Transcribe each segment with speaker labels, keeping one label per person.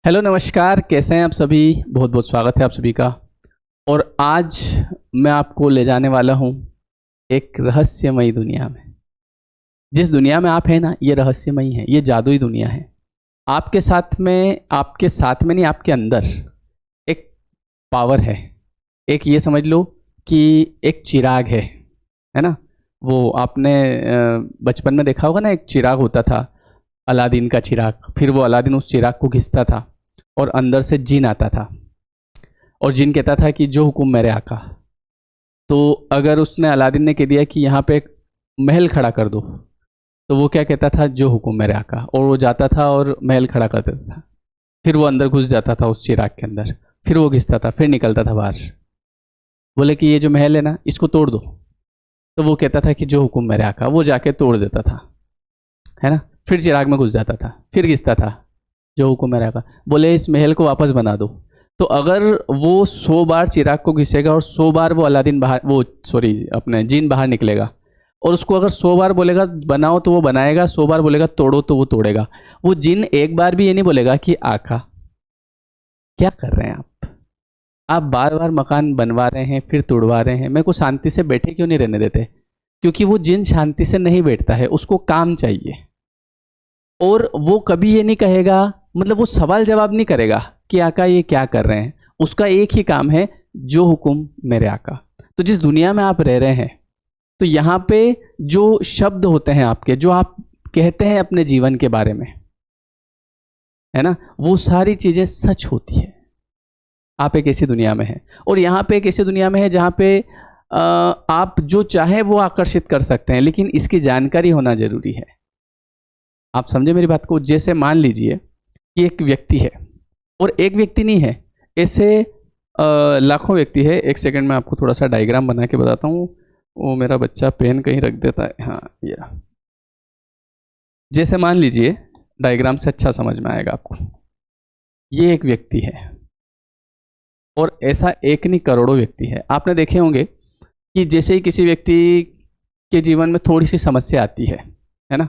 Speaker 1: Hello नमस्कार, कैसे हैं आप सभी। बहुत बहुत स्वागत है आप सभी का। और आज मैं आपको ले जाने वाला हूं एक रहस्यमयी दुनिया में। जिस दुनिया में आप हैं ना, ये रहस्यमयी है, ये जादुई दुनिया है। आपके साथ में नहीं, आपके अंदर एक पावर है। एक ये समझ लो कि एक चिराग है ना। वो आपने बचपन में देखा होगा ना, एक चिराग होता था, अलादीन का चिराग। फिर वो अलादीन उस चिराग को घिसता था और अंदर से जिन आता था, और जिन कहता था कि जो हुक्म मेरे आका। तो अगर उसने अलादीन ने कह दिया कि यहाँ पे एक महल खड़ा कर दो, तो वो क्या कहता था, जो हुक्म मेरे आका, और वो जाता था और महल खड़ा कर देता था। फिर वो अंदर घुस जाता था उस चिराग के अंदर, फिर वो घिसता था, फिर निकलता था बाहर। बोले कि ये जो महल है ना, इसको तोड़ दो। तो वो कहता था कि जो हुक्म मेरे आका, वो जाके तोड़ देता था, है ना। फिर चिराग में घुस जाता था, फिर घिसता था, जो हुक्म मेरे आका। बोले इस महल को वापस बना दो। तो अगर वो 100 बार चिराग को घिसेगा और 100 बार वो अलादीन बाहर, वो सॉरी अपने जिन बाहर निकलेगा, और उसको अगर 100 बार बोलेगा बनाओ तो वो बनाएगा, 100 बार बोलेगा तोड़ो तो वो तोड़ेगा। वो जिन एक बार भी ये नहीं बोलेगा कि आका क्या कर रहे हैं आप बार बार मकान बनवा रहे हैं फिर तोड़वा रहे हैं, मेरे को शांति से बैठे क्यों नहीं रहने देते। क्योंकि वो जिन शांति से नहीं बैठता है, उसको काम चाहिए। और वो कभी ये नहीं कहेगा, मतलब वो सवाल जवाब नहीं करेगा कि आका ये क्या कर रहे हैं। उसका एक ही काम है, जो हुक्म मेरे आका। तो जिस दुनिया में आप रह रहे हैं, तो यहाँ पे जो शब्द होते हैं आपके, जो आप कहते हैं अपने जीवन के बारे में, है ना, वो सारी चीजें सच होती है। आप एक ऐसी दुनिया में हैं, और यहाँ पे एक ऐसी दुनिया में है जहाँ पे आप जो चाहे वो आकर्षित कर सकते हैं, लेकिन इसकी जानकारी होना जरूरी है। आप समझे मेरी बात को। जैसे मान लीजिए कि एक व्यक्ति है, और एक व्यक्ति नहीं है, ऐसे लाखों व्यक्ति है। एक सेकंड में आपको थोड़ा सा डायग्राम बना के बताता हूँ। वो मेरा बच्चा पेन कहीं रख देता है, हाँ ये। जैसे मान लीजिए, डायग्राम से अच्छा समझ में आएगा आपको। ये एक व्यक्ति है, और ऐसा एक नहीं करोड़ों व्यक्ति है। आपने देखे होंगे कि जैसे ही किसी व्यक्ति के जीवन में थोड़ी सी समस्या आती है ना,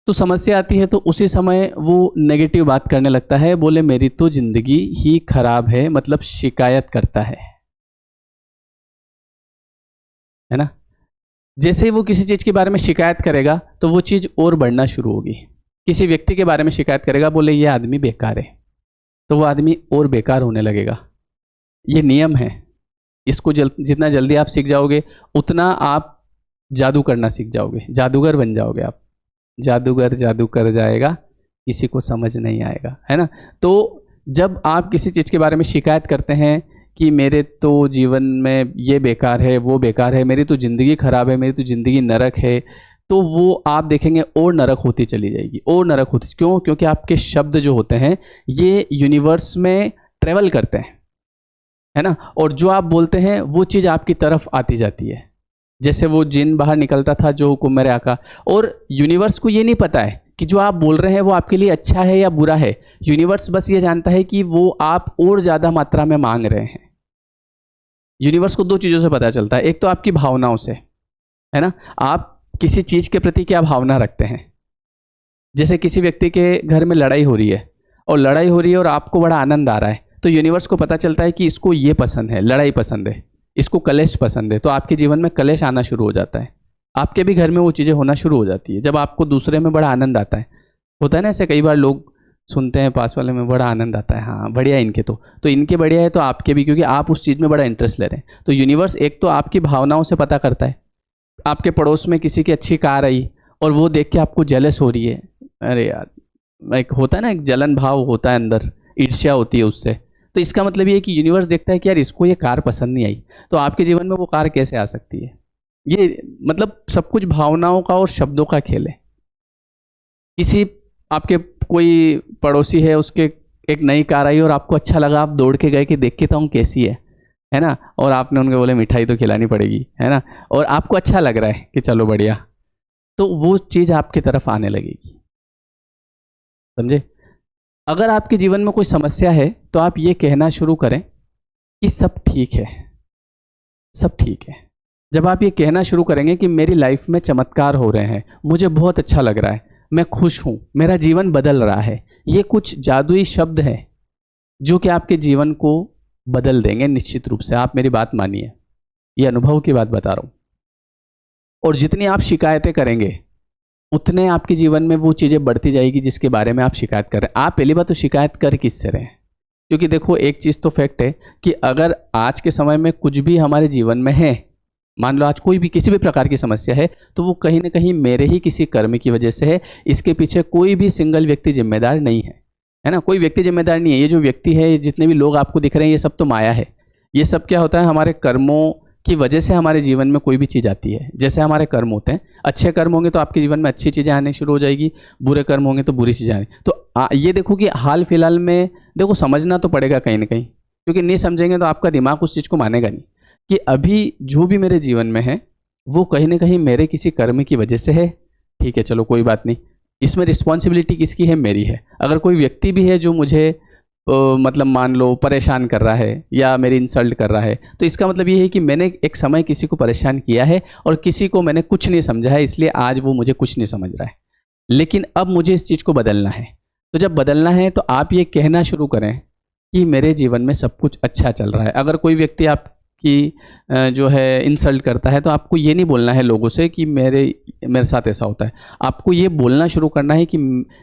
Speaker 1: तो समस्या आती है तो उसी समय वो नेगेटिव बात करने लगता है। बोले मेरी तो जिंदगी ही खराब है, मतलब शिकायत करता है ना। जैसे ही वो किसी चीज के बारे में शिकायत करेगा, तो वो चीज और बढ़ना शुरू होगी। किसी व्यक्ति के बारे में शिकायत करेगा, बोले ये आदमी बेकार है, तो वो आदमी और बेकार होने लगेगा। ये नियम है। इसको जितना जल्दी आप सीख जाओगे, उतना आप जादू करना सीख जाओगे, जादूगर बन जाओगे आप। जादूगर जादू कर जाएगा, किसी को समझ नहीं आएगा, है ना। तो जब आप किसी चीज़ के बारे में शिकायत करते हैं कि मेरे तो जीवन में ये बेकार है, वो बेकार है, मेरी तो ज़िंदगी खराब है, मेरी तो ज़िंदगी नरक है, तो वो आप देखेंगे और नरक होती चली जाएगी, और नरक होती। क्यों? क्योंकि आपके शब्द जो होते हैं, ये यूनिवर्स में ट्रेवल करते हैं, है ना। और जो आप बोलते हैं वो चीज़ आपकी तरफ आती जाती है। जैसे वो जिन बाहर निकलता था, जो हुक्म मेरे आका। और यूनिवर्स को ये नहीं पता है कि जो आप बोल रहे हैं वो आपके लिए अच्छा है या बुरा है। यूनिवर्स बस ये जानता है कि वो आप और ज़्यादा मात्रा में मांग रहे हैं। यूनिवर्स को दो चीज़ों से पता चलता है। एक तो आपकी भावनाओं से, है ना, आप किसी चीज़ के प्रति क्या भावना रखते हैं। जैसे किसी व्यक्ति के घर में लड़ाई हो रही है, और आपको बड़ा आनंद आ रहा है, तो यूनिवर्स को पता चलता है कि इसको ये पसंद है, लड़ाई पसंद है, इसको कलेश पसंद है, तो आपके जीवन में कलेश आना शुरू हो जाता है। आपके भी घर में वो चीज़ें होना शुरू हो जाती है जब आपको दूसरे में बड़ा आनंद आता है। होता है ना ऐसे, कई बार लोग सुनते हैं पास वाले में बड़ा आनंद आता है, हाँ बढ़िया इनके तो इनके बढ़िया है, तो आपके भी, क्योंकि आप उस चीज़ में बड़ा इंटरेस्ट ले रहे हैं। तो यूनिवर्स एक तो आपकी भावनाओं से पता करता है। आपके पड़ोस में किसी की अच्छी कार आई, और वो देख के आपको जेलस हो रही है, अरे यार, एक होता है ना, एक जलन भाव होता है अंदर, ईर्ष्या होती है उससे। तो इसका मतलब ये है कि यूनिवर्स देखता है कि यार इसको ये कार पसंद नहीं आई, तो आपके जीवन में वो कार कैसे आ सकती है। ये मतलब सब कुछ भावनाओं का और शब्दों का खेल है। किसी आपके कोई पड़ोसी है, उसके एक नई कार आई और आपको अच्छा लगा, आप दौड़ के गए कि देख के तो हूँ कैसी है ना, और आपने उनको बोले मिठाई तो खिलानी पड़ेगी, है ना, और आपको अच्छा लग रहा है कि चलो बढ़िया, तो वो चीज़ आपकी तरफ आने लगेगी। समझे। अगर आपके जीवन में कोई समस्या है, तो आप ये कहना शुरू करें कि सब ठीक है, सब ठीक है। जब आप ये कहना शुरू करेंगे कि मेरी लाइफ में चमत्कार हो रहे हैं, मुझे बहुत अच्छा लग रहा है, मैं खुश हूँ, मेरा जीवन बदल रहा है। ये कुछ जादुई शब्द हैं जो कि आपके जीवन को बदल देंगे निश्चित रूप से। आप मेरी बात मानिए, ये अनुभव की बात बता रहा हूँ। और जितनी आप शिकायतें करेंगे उतने आपके जीवन में वो चीज़ें बढ़ती जाएगी जिसके बारे में आप शिकायत कर रहे हैं। आप पहली बात तो शिकायत कर किससे रहे हैं? क्योंकि देखो, एक चीज़ तो फैक्ट है कि अगर आज के समय में कुछ भी हमारे जीवन में है, मान लो आज कोई भी किसी भी प्रकार की समस्या है, तो वो कहीं ना कहीं मेरे ही किसी कर्म की वजह से है। इसके पीछे कोई भी सिंगल व्यक्ति जिम्मेदार नहीं है ना? कोई व्यक्ति जिम्मेदार नहीं है। ये जो व्यक्ति है, जितने भी लोग आपको दिख रहे हैं, ये सब तो माया है। ये सब क्या होता है, हमारे कर्मों की वजह से हमारे जीवन में कोई भी चीज़ आती है। जैसे हमारे कर्म होते हैं, अच्छे कर्म होंगे तो आपके जीवन में अच्छी चीज़ें आने शुरू हो जाएगी, बुरे कर्म होंगे तो बुरी चीज़ें आनी। तो ये देखो कि हाल फिलहाल में देखो, समझना तो पड़ेगा कहीं ना कहीं, क्योंकि नहीं समझेंगे तो आपका दिमाग उस चीज़ को मानेगा नहीं कि अभी जो भी मेरे जीवन में है वो कहीं ना कहीं मेरे किसी कर्म की वजह से है। ठीक है, चलो कोई बात नहीं, इसमें रिस्पॉन्सिबिलिटी किसकी है? मेरी है। अगर कोई व्यक्ति भी है जो मुझे मतलब मान लो परेशान कर रहा है या मेरी इंसल्ट कर रहा है, तो इसका मतलब ये है कि मैंने एक समय किसी को परेशान किया है और किसी को मैंने कुछ नहीं समझा है, इसलिए आज वो मुझे कुछ नहीं समझ रहा है। लेकिन अब मुझे इस चीज़ को बदलना है। तो जब बदलना है तो आप ये कहना शुरू करें कि मेरे जीवन में सब कुछ अच्छा चल रहा है। अगर कोई व्यक्ति आपकी जो है इंसल्ट करता है, तो आपको ये नहीं बोलना है लोगों से कि मेरे साथ ऐसा होता है। आपको ये बोलना शुरू करना है कि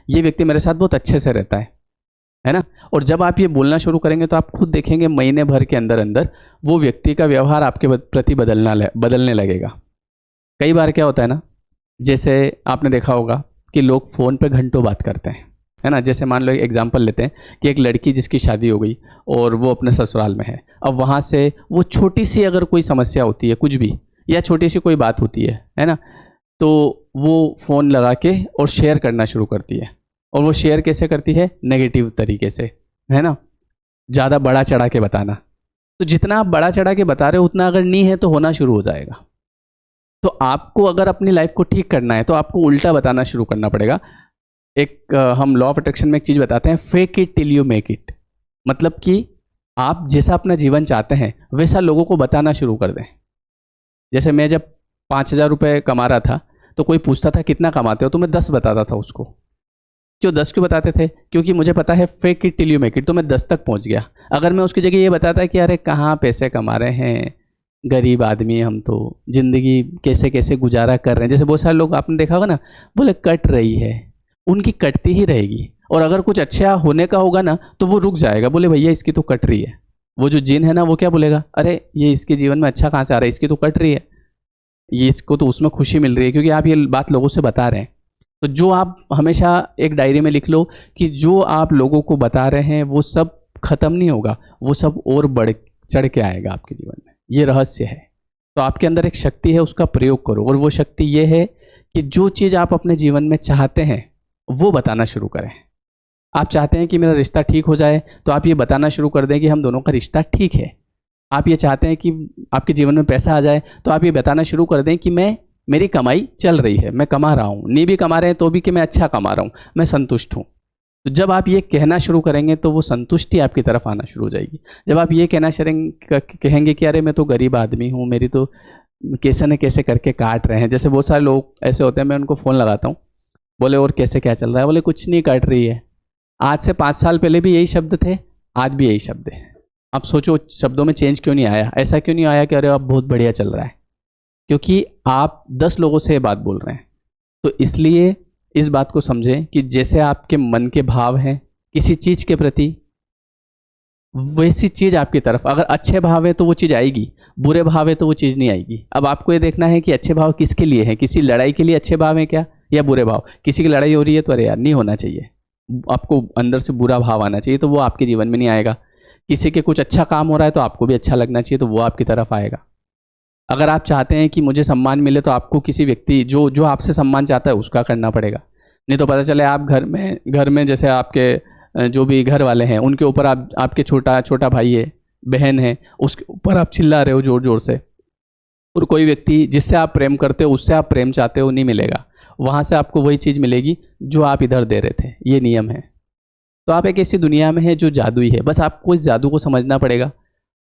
Speaker 1: ये व्यक्ति मेरे साथ बहुत अच्छे से रहता है ना? और जब आप ये बोलना शुरू करेंगे तो आप खुद देखेंगे महीने भर के अंदर अंदर वो व्यक्ति का व्यवहार आपके प्रति बदलने लगेगा। कई बार क्या होता है ना, जैसे आपने देखा होगा कि लोग फ़ोन पे घंटों बात करते हैं, है ना? जैसे मान लो एक एग्जांपल लेते हैं कि एक लड़की जिसकी शादी हो गई और वो अपने ससुराल में है। अब वहाँ से वो छोटी सी अगर कोई समस्या होती है, कुछ भी, या छोटी सी कोई बात होती है ना, तो वो फ़ोन लगा के और शेयर करना शुरू करती है। और वो शेयर कैसे करती है? नेगेटिव तरीके से, है ना? ज़्यादा बड़ा चढ़ा के बताना। तो जितना आप बड़ा चढ़ा के बता रहे हो उतना अगर नहीं है तो होना शुरू हो जाएगा। तो आपको अगर अपनी लाइफ को ठीक करना है तो आपको उल्टा बताना शुरू करना पड़ेगा। एक हम लॉ ऑफ अट्रैक्शन में एक चीज़ बताते हैं, fake it till you make it. मतलब कि आप जैसा अपना जीवन चाहते हैं वैसा लोगों को बताना शुरू कर दें। जैसे मैं जब 5,000 रुपये कमा रहा था तो कोई पूछता था कितना कमाते हो, तो मैं 10 बताता था उसको। क्यों 10 क्यों बताते थे? क्योंकि मुझे पता है fake it till you make it, तो मैं 10 तक पहुंच गया। अगर मैं उसकी जगह ये बताता कि अरे कहाँ पैसे कमा रहे हैं, गरीब आदमी हम, तो ज़िंदगी कैसे कैसे गुजारा कर रहे हैं। जैसे बहुत सारे लोग आपने देखा होगा ना, बोले कट रही है, उनकी कटती ही रहेगी। और अगर कुछ अच्छा होने का होगा ना तो वो रुक जाएगा, बोले भैया इसकी तो कट रही है। वो जो जिन है ना, वो क्या बोलेगा, अरे ये इसके जीवन में अच्छा कहाँ से आ रहा है, इसकी तो कट रही है, ये इसको तो उसमें खुशी मिल रही है, क्योंकि आप ये बात लोगों से बता रहे हैं। तो जो आप हमेशा एक डायरी में लिख लो कि जो आप लोगों को बता रहे हैं वो सब खत्म नहीं होगा, वो सब और बढ़ चढ़ के आएगा आपके जीवन में। ये रहस्य है। तो आपके अंदर एक शक्ति है, उसका प्रयोग करो। और वो शक्ति ये है कि जो चीज़ आप अपने जीवन में चाहते हैं वो बताना शुरू करें। आप चाहते हैं कि मेरा रिश्ता ठीक हो जाए, तो आप ये बताना शुरू कर दें कि हम दोनों का रिश्ता ठीक है। आप ये चाहते हैं कि आपके जीवन में पैसा आ जाए, तो आप ये बताना शुरू कर दें कि मेरी कमाई चल रही है, मैं कमा रहा हूँ, नहीं भी कमा रहे हैं तो भी कि मैं अच्छा कमा रहा हूँ, मैं संतुष्ट हूँ। तो जब आप ये कहना शुरू करेंगे तो वो संतुष्टि आपकी तरफ आना शुरू हो जाएगी। जब आप ये कहेंगे कि अरे मैं तो गरीब आदमी हूँ, मेरी तो कैसे न कैसे करके काट रहे हैं। जैसे बहुत सारे लोग ऐसे होते हैं, मैं उनको फ़ोन लगाता हूँ, बोले और कैसे क्या चल रहा है, बोले कुछ नहीं, काट रही है। आज से 5 साल पहले भी यही शब्द थे, आज भी यही शब्द है। आप सोचो शब्दों में चेंज क्यों नहीं आया? ऐसा क्यों नहीं आया कि अरे अब बहुत बढ़िया चल रहा है? क्योंकि आप 10 लोगों से ये बात बोल रहे हैं। तो इसलिए इस बात को समझें कि जैसे आपके मन के भाव हैं किसी चीज़ के प्रति, वैसी चीज़ आपकी तरफ, अगर अच्छे भाव है तो वो चीज़ आएगी, बुरे भाव है तो वो चीज़ नहीं आएगी। अब आपको ये देखना है कि अच्छे भाव किसके लिए हैं। किसी लड़ाई के लिए अच्छे भाव हैं क्या, या बुरे भाव? किसी की लड़ाई हो रही है तो अरे यार नहीं होना चाहिए, आपको अंदर से बुरा भाव आना चाहिए, तो वो आपके जीवन में नहीं आएगा। किसी के कुछ अच्छा काम हो रहा है तो आपको भी अच्छा लगना चाहिए, तो वो आपकी तरफ आएगा। अगर आप चाहते हैं कि मुझे सम्मान मिले, तो आपको किसी व्यक्ति जो आपसे सम्मान चाहता है उसका करना पड़ेगा। नहीं तो पता चले आप घर में जैसे आपके जो भी घर वाले हैं उनके ऊपर आपके छोटा भाई है, बहन है, उसके ऊपर आप चिल्ला रहे हो ज़ोर ज़ोर से, और कोई व्यक्ति जिससे आप प्रेम करते हो, उससे आप प्रेम चाहते हो, नहीं मिलेगा। वहाँ से आपको वही चीज़ मिलेगी जो आप इधर दे रहे थे। ये नियम है। तो आप एक ऐसी दुनिया में है जो जादुई है, बस आपको इस जादू को समझना पड़ेगा।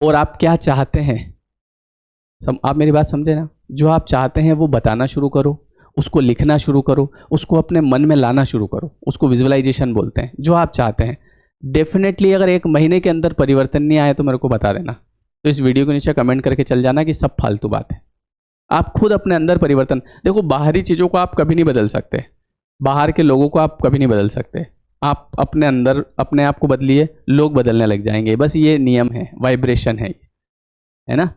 Speaker 1: और आप क्या चाहते हैं, आप मेरी बात समझे ना, जो आप चाहते हैं वो बताना शुरू करो, उसको लिखना शुरू करो, उसको अपने मन में लाना शुरू करो। उसको विजुअलाइजेशन बोलते हैं, जो आप चाहते हैं। डेफिनेटली अगर 1 महीने के अंदर परिवर्तन नहीं आया तो मेरे को बता देना। तो इस वीडियो के नीचे कमेंट करके चल जाना कि सब फालतू बात है। आप खुद अपने अंदर परिवर्तन देखो। बाहरी चीज़ों को आप कभी नहीं बदल सकते, बाहर के लोगों को आप कभी नहीं बदल सकते। आप अपने अंदर अपने आप को बदलिए, लोग बदलने लग जाएंगे। बस ये नियम है, वाइब्रेशन है ना।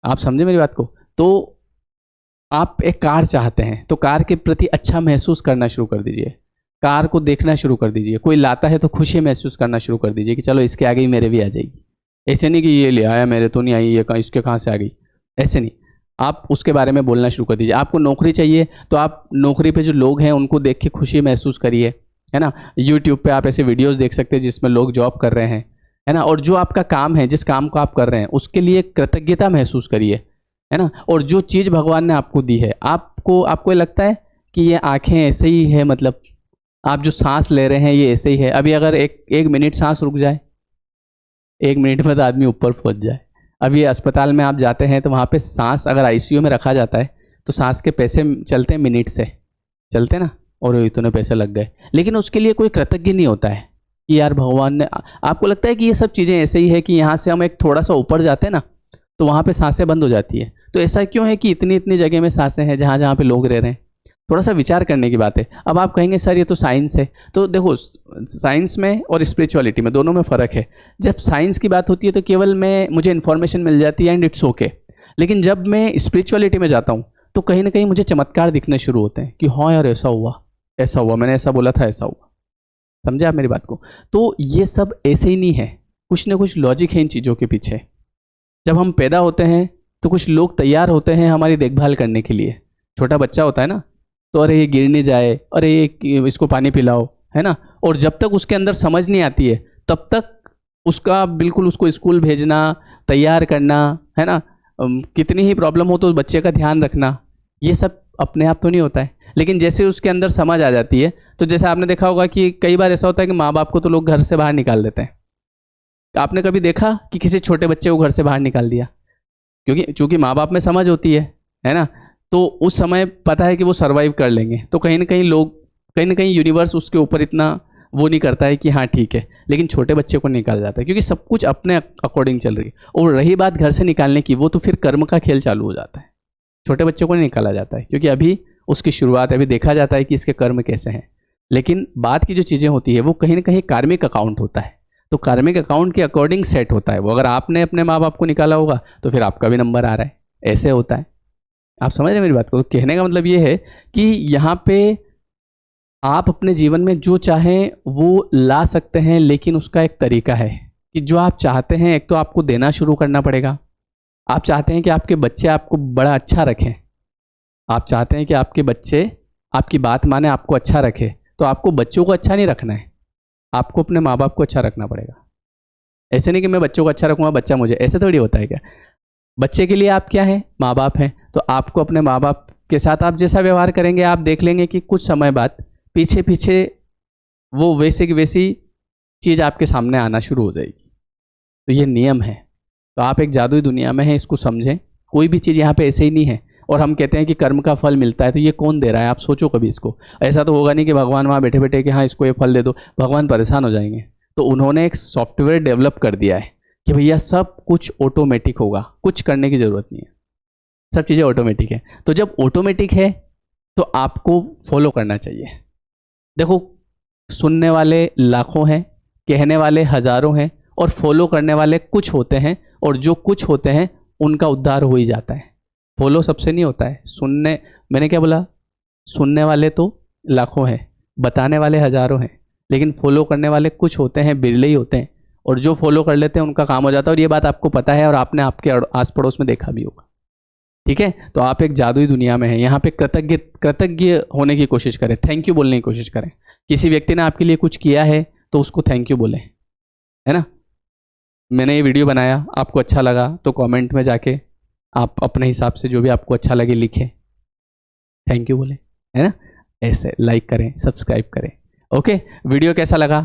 Speaker 1: आप समझे मेरी बात को। तो आप एक कार चाहते हैं तो कार के प्रति अच्छा महसूस करना शुरू कर दीजिए, कार को देखना शुरू कर दीजिए। कोई लाता है तो खुशी महसूस करना शुरू कर दीजिए कि चलो इसके आगे ही मेरे भी आ जाएगी। ऐसे नहीं कि ये ले आया मेरे तो नहीं आई, ये इसके कहाँ से आ गई, ऐसे नहीं। आप उसके बारे में बोलना शुरू कर दीजिए। आपको नौकरी चाहिए तो आप नौकरी पे जो लोग हैं उनको देख के खुशी महसूस करिए, है ना। यूट्यूब पे आप ऐसे वीडियोस देख सकते हैं जिसमें लोग जॉब कर रहे हैं, है ना। और जो आपका काम है, जिस काम को आप कर रहे हैं, उसके लिए कृतज्ञता महसूस करिए, है ना। और जो चीज़ भगवान ने आपको दी है, आपको लगता है कि ये आँखें ऐसे ही है, मतलब आप जो सांस ले रहे हैं ये ऐसे ही है। अभी अगर एक मिनट सांस रुक जाए, 1 मिनट में तो आदमी ऊपर पहुंच जाए। अभी अस्पताल में आप जाते हैं तो वहाँ पे सांस अगर आईसीयू में रखा जाता है तो सांस के पैसे चलते हैं, मिनट से चलते ना, और इतने पैसे लग गए। लेकिन उसके लिए कोई कृतज्ञ नहीं होता है कि यार भगवान ने। आपको लगता है कि ये सब चीज़ें ऐसे ही है कि यहाँ से हम एक थोड़ा सा ऊपर जाते हैं ना तो वहाँ पे सांसें बंद हो जाती है। तो ऐसा क्यों है कि इतनी इतनी जगह में सांसें हैं जहाँ जहाँ पे लोग रह रहे हैं? थोड़ा सा विचार करने की बात है। अब आप कहेंगे सर ये तो साइंस है। तो देखो, साइंस में और स्पिरिचुअलिटी में दोनों में फ़र्क है। जब साइंस की बात होती है तो केवल मुझे इन्फॉर्मेशन मिल जाती है एंड इट्स ओके। लेकिन जब मैं स्पिरिचुअलिटी में जाता हूँ तो कहीं ना कहीं मुझे चमत्कार दिखने शुरू होते हैं कि हाँ यार ऐसा हुआ, मैंने ऐसा बोला था, ऐसा हुआ। समझे आप मेरी बात को। तो ये सब ऐसे ही नहीं है, कुछ ना कुछ लॉजिक है इन चीज़ों के पीछे। जब हम पैदा होते हैं तो कुछ लोग तैयार होते हैं हमारी देखभाल करने के लिए। छोटा बच्चा होता है ना, तो अरे ये गिर नहीं जाए, अरे इसको पानी पिलाओ, है ना। और जब तक उसके अंदर समझ नहीं आती है तब तक उसको स्कूल भेजना, तैयार करना, है ना। कितनी ही प्रॉब्लम हो तो बच्चे का ध्यान रखना, ये सब अपने आप तो नहीं होता है। लेकिन जैसे उसके अंदर समझ आ जाती है, तो जैसे आपने देखा होगा कि कई बार ऐसा होता है कि माँ बाप को तो लोग घर से बाहर निकाल देते हैं। आपने कभी देखा कि किसी छोटे बच्चे को घर से बाहर निकाल दिया? चूंकि माँ बाप में समझ होती है ना। तो उस समय पता है कि वो सर्वाइव कर लेंगे, तो कहीं ना कहीं यूनिवर्स उसके ऊपर इतना वो नहीं करता है कि हाँ ठीक है। लेकिन छोटे बच्चे को निकाल जाता है क्योंकि सब कुछ अपने अकॉर्डिंग चल रही है। और रही बात घर से निकालने की, वो तो फिर कर्म का खेल चालू हो जाता है। छोटे बच्चे को नहीं निकाला जाता है क्योंकि अभी उसकी शुरुआत, अभी देखा जाता है कि इसके कर्म कैसे हैं। लेकिन बात की जो चीज़ें होती है वो कहीं ना कहीं कार्मिक अकाउंट होता है। तो कार्मिक अकाउंट के अकॉर्डिंग सेट होता है वो। अगर आपने अपने माँ बाप को निकाला होगा तो फिर आपका भी नंबर आ रहा है, ऐसे होता है। आप समझ रहे हैं मेरी बात को। कहने का मतलब ये है कि यहाँ पे आप अपने जीवन में जो चाहें वो ला सकते हैं, लेकिन उसका एक तरीका है कि जो आप चाहते हैं, एक तो आपको देना शुरू करना पड़ेगा। आप चाहते हैं कि आपके बच्चे आपको बड़ा अच्छा रखें, आप चाहते हैं कि आपके बच्चे आपकी बात माने, आपको अच्छा रखे, तो आपको बच्चों को अच्छा नहीं रखना है, आपको अपने माँ बाप को अच्छा रखना पड़ेगा। ऐसे नहीं कि मैं बच्चों को अच्छा रखूँगा बच्चा मुझे, ऐसे थोड़ी होता है क्या। बच्चे के लिए आप क्या हैं? माँ बाप हैं। तो आपको अपने माँ बाप के साथ आप जैसा व्यवहार करेंगे, आप देख लेंगे कि कुछ समय बाद पीछे पीछे वो वैसे की वैसी चीज़ आपके सामने आना शुरू हो जाएगी। तो ये नियम है। तो आप एक जादुई दुनिया में हैं, इसको समझें। कोई भी चीज़ यहाँ पे ऐसे ही नहीं है। और हम कहते हैं कि कर्म का फल मिलता है, तो ये कौन दे रहा है? आप सोचो कभी इसको। ऐसा तो होगा नहीं कि भगवान वहाँ बैठे बैठे कि हाँ इसको ये फल दे दो, भगवान परेशान हो जाएंगे। तो उन्होंने एक सॉफ्टवेयर डेवलप कर दिया है कि भैया सब कुछ ऑटोमेटिक होगा, कुछ करने की ज़रूरत नहीं है, सब चीज़ें ऑटोमेटिक है। तो जब ऑटोमेटिक है तो आपको फॉलो करना चाहिए। देखो, सुनने वाले लाखों हैं, कहने वाले हज़ारों हैं, और फॉलो करने वाले कुछ होते हैं। और जो कुछ होते हैं उनका उद्धार हो ही जाता है। फॉलो सबसे नहीं होता है। मैंने क्या बोला? सुनने वाले तो लाखों हैं, बताने वाले हज़ारों हैं, लेकिन फॉलो करने वाले कुछ होते हैं, बिरले ही होते हैं। और जो फॉलो कर लेते हैं उनका काम हो जाता है। और ये बात आपको पता है और आपने आपके आस पड़ोस में देखा भी होगा। ठीक है। तो आप एक जादुई दुनिया में हैं। यहाँ पे कृतज्ञ होने की कोशिश करें, थैंक यू बोलने की कोशिश करें। किसी व्यक्ति ने आपके लिए कुछ किया है तो उसको थैंक यू बोलें, है ना। मैंने ये वीडियो बनाया, आपको अच्छा लगा तो कमेंट में जाके आप अपने हिसाब से जो भी आपको अच्छा लगे लिखें, थैंक यू बोलें, है ना। ऐसे लाइक करें, सब्सक्राइब करें। ओके, वीडियो कैसा लगा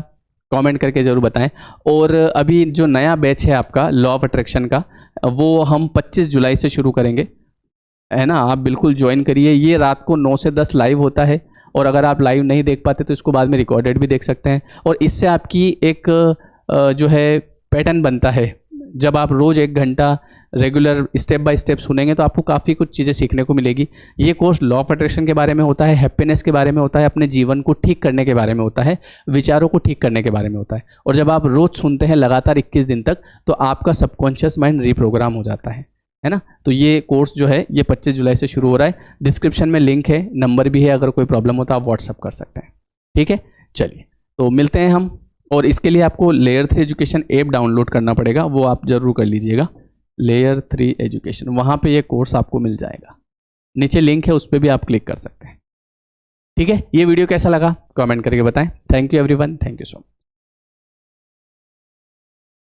Speaker 1: कमेंट करके ज़रूर बताएं। और अभी जो नया बैच है आपका लॉ ऑफ अट्रैक्शन का, वो हम 25 जुलाई से शुरू करेंगे। है ना, आप बिल्कुल ज्वाइन करिए। ये रात को 9 से 10 लाइव होता है, और अगर आप लाइव नहीं देख पाते तो इसको बाद में रिकॉर्डेड भी देख सकते हैं। और इससे आपकी एक जो है पैटर्न बनता है। जब आप रोज़ 1 घंटा रेगुलर स्टेप बाय स्टेप सुनेंगे तो आपको काफ़ी कुछ चीज़ें सीखने को मिलेगी। ये कोर्स लॉ ऑफ अट्रैक्शन के बारे में होता है, हैप्पीनेस के बारे में होता है, अपने जीवन को ठीक करने के बारे में होता है, विचारों को ठीक करने के बारे में होता है। और जब आप रोज़ सुनते हैं लगातार 21 दिन तक, तो आपका सबकॉन्शियस माइंड रीप्रोग्राम हो जाता है ना। तो ये कोर्स जो है ये 25 जुलाई से शुरू हो रहा है। डिस्क्रिप्शन में लिंक है, नंबर भी है, अगर कोई प्रॉब्लम हो तो आप व्हाट्सअप कर सकते हैं। ठीक है, चलिए तो मिलते हैं हम। और इसके लिए आपको लेयर 3 एजुकेशन ऐप डाउनलोड करना पड़ेगा, वो आप ज़रूर कर लीजिएगा। लेयर 3 एजुकेशन, वहाँ पे ये कोर्स आपको मिल जाएगा, नीचे लिंक है, उस पर भी आप क्लिक कर सकते हैं। ठीक है, ये वीडियो कैसा लगा कमेंट करके बताएं। Thank you everyone, thank you so much.